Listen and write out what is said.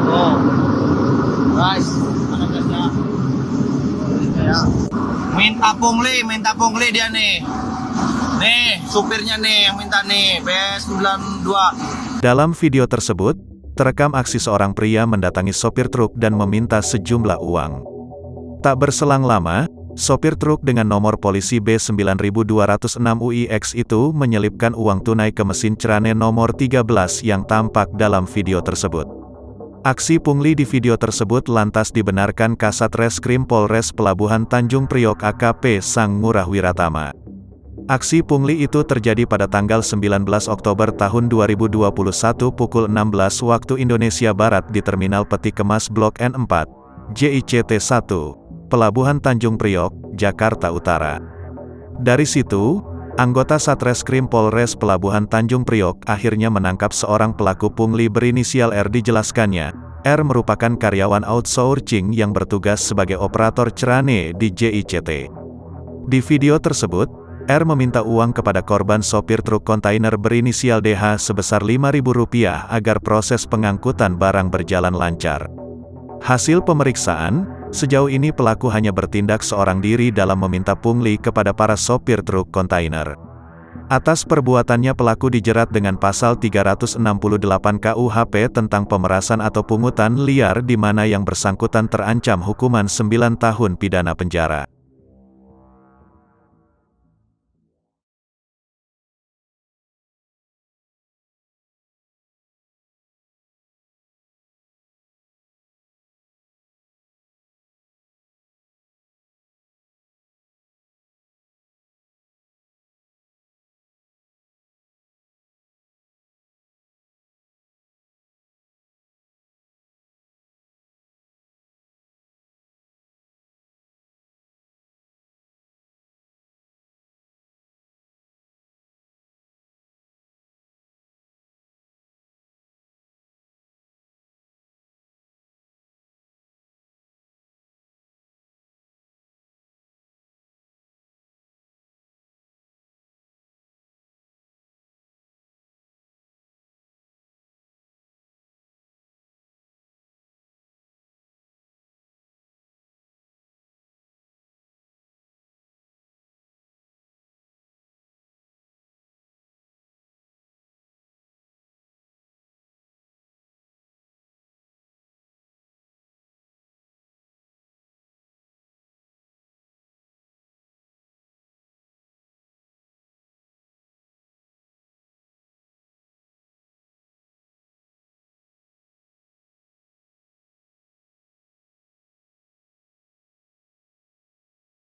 Oh, guys, mana gasnya? Ya. Minta pungli dia nih. Nih, supirnya nih yang minta nih, PS92. Dalam video tersebut, terekam aksi seorang pria mendatangi sopir truk dan meminta sejumlah uang. Tak berselang lama, sopir truk dengan nomor polisi B9206 UIX itu menyelipkan uang tunai ke mesin cerane nomor 13 yang tampak dalam video tersebut. Aksi pungli di video tersebut lantas dibenarkan Kasat Reskrim Polres Pelabuhan Tanjung Priok AKP Sang Ngurah Wiratama. Aksi pungli itu terjadi pada tanggal 19 Oktober tahun 2021 pukul 16 waktu Indonesia Barat di Terminal Peti Kemas Blok N4, JICT 1, Pelabuhan Tanjung Priok, Jakarta Utara. Dari situ, anggota Satreskrim Polres Pelabuhan Tanjung Priok akhirnya menangkap seorang pelaku pungli berinisial R. Dijelaskannya, R merupakan karyawan outsourcing yang bertugas sebagai operator cerane di JICT. Di video tersebut, R meminta uang kepada korban sopir truk kontainer berinisial DH sebesar Rp5.000 agar proses pengangkutan barang berjalan lancar. Hasil pemeriksaan, sejauh ini pelaku hanya bertindak seorang diri dalam meminta pungli kepada para sopir truk kontainer. Atas perbuatannya pelaku dijerat dengan pasal 368 KUHP tentang pemerasan atau pungutan liar di mana yang bersangkutan terancam hukuman 9 tahun pidana penjara.